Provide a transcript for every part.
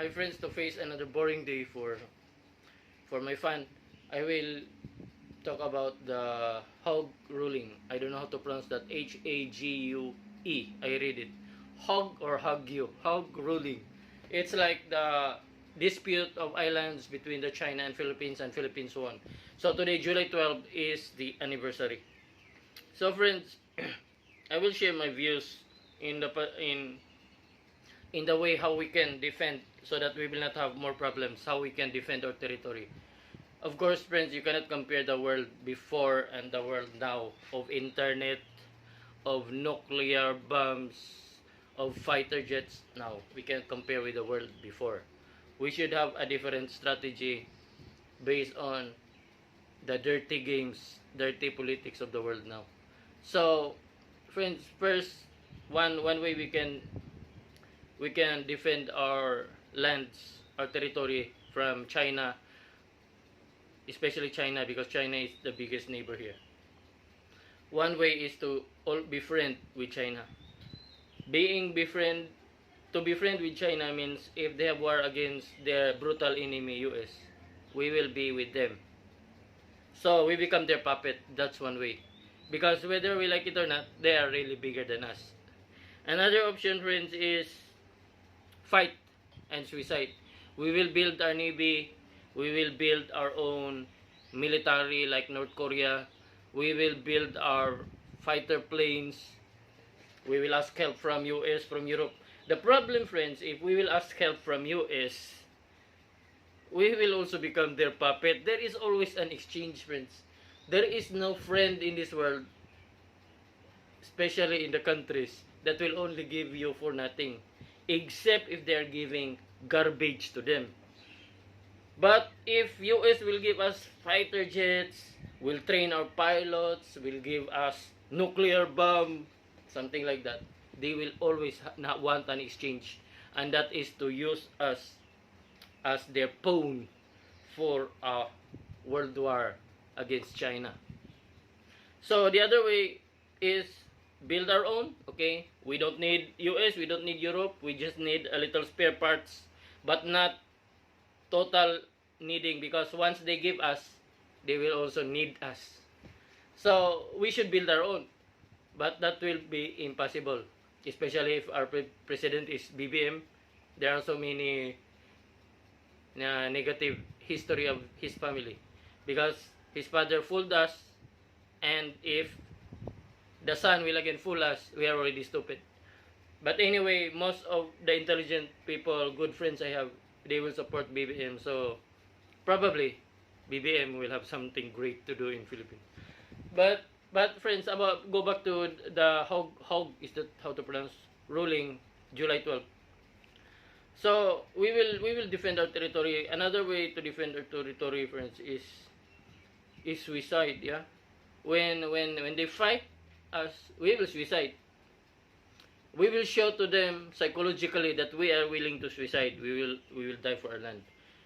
my friends, to face another boring day for my fun, I will talk about the Hague ruling. I don't know how to pronounce that. Hague. I read it. Hague or Hague. Hague ruling. It's like the dispute of islands between the China and Philippines won. So today, July 12, is the anniversary. So friends, I will share my views in the way how we can defend, so that we will not have more problems, how we can defend our territory. Of course, friends, you cannot compare the world before and the world now, of internet, of nuclear bombs, of fighter jets. Now we can't compare with the world before. We should have a different strategy based on the dirty games, dirty politics of the world now. So friends, first, one way we can defend our lands, our territory from China, especially China, because China is the biggest neighbor here. One way is to all be friend with China. To be friend with China means if they have war against their brutal enemy US, we will be with them. So we become their puppet. That's one way. Because whether we like it or not, they are really bigger than us. Another option, friends, is fight and suicide. We will build our navy. We will build our own military like North Korea. We will build our fighter planes. We will ask help from US, from Europe. The problem, friends, if we will ask help from US, we will also become their puppet. There is always an exchange, friends. There is no friend in this world, especially in the countries, that will only give you for nothing, except if they are giving garbage to them. But if US will give us fighter jets, will train our pilots, will give us nuclear bomb, something like that, they will always not want an exchange, and that is to use us as their pawn for a world war against China. So the other way is build our own. Okay, we don't need US, we don't need Europe, we just need a little spare parts, but not total needing, because once they give us, they will also need us. So we should build our own, but that will be impossible, especially if our president is BBM. There are so many negative history of his family, because his father fooled us, and if the son will again fool us, we are already stupid. But anyway, most of the intelligent people, good friends I have, they will support BBM. So probably BBM will have something great to do in Philippines. But friends, go back to the Hague is that how to pronounce ruling July 12th. So we will defend our territory. Another way to defend our territory, friends, is suicide. Yeah, when they fight us, we will suicide. We will show to them psychologically that we are willing to suicide. We will die for our land.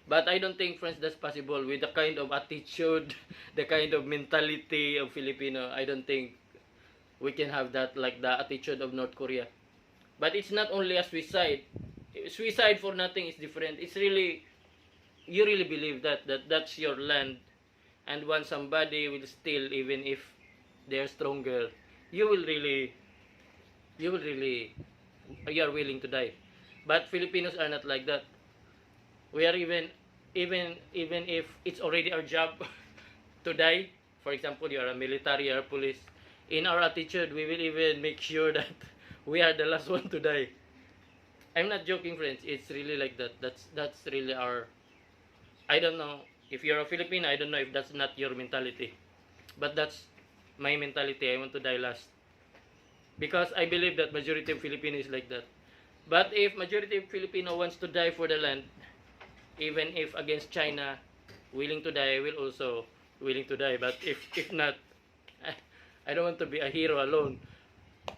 But I don't think, friends, that's possible with the kind of attitude, the kind of mentality of Filipino. I don't think we can have that, like the attitude of North Korea. But it's not only a suicide. Suicide for nothing is different. It's really, you really believe that's your land, and once somebody will steal, even if they're stronger, you are willing to die. But Filipinos are not like that. We are even if it's already our job to die. For example, you are a military or police. In our attitude, we will even make sure that we are the last one to die. I'm not joking, friends. It's really like that. That's really our. I don't know if you're a Filipino. I don't know if that's not your mentality, but that's my mentality. I want to die last, because I believe that majority of Filipino is like that. But if majority of Filipino wants to die for the land, even if against China, willing to die, I will also willing to die. But if not, I don't want to be a hero alone.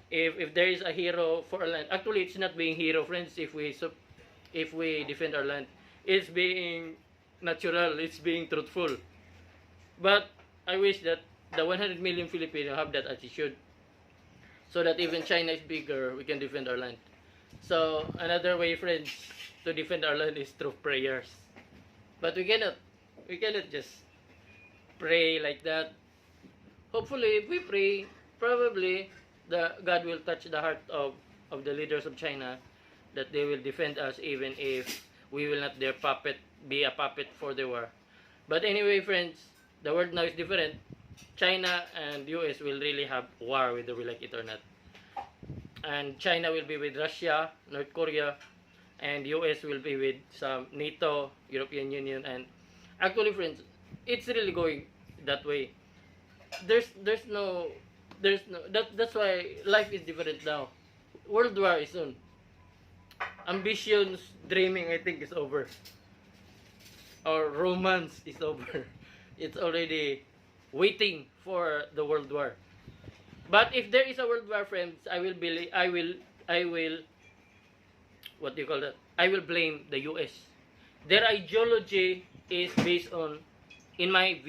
If there is a hero for our land, actually it's not being hero, friends. If we defend our land, it's being natural, it's being truthful. But I wish that the 100 million Filipino have that attitude, so that even China is bigger, we can defend our land. So another way, friends, to defend our land is through prayers. But we cannot just pray like that. Hopefully, if we pray, probably God will touch the heart of the leaders of China, that they will defend us even if we will not be a puppet for the war. But anyway, friends, the world now is different. China and US will really have war, whether we like it or not. And China will be with Russia, North Korea, and US will be with some NATO, European Union, and actually, friends, it's really going that way. There's no that's why life is different now. World war is soon. Ambitions, dreaming, I think, is over. Or romance is over. It's already waiting for the world war. But if there is a world war, friends, I will what do you call that? I will blame the US. Their ideology is based on, in my view,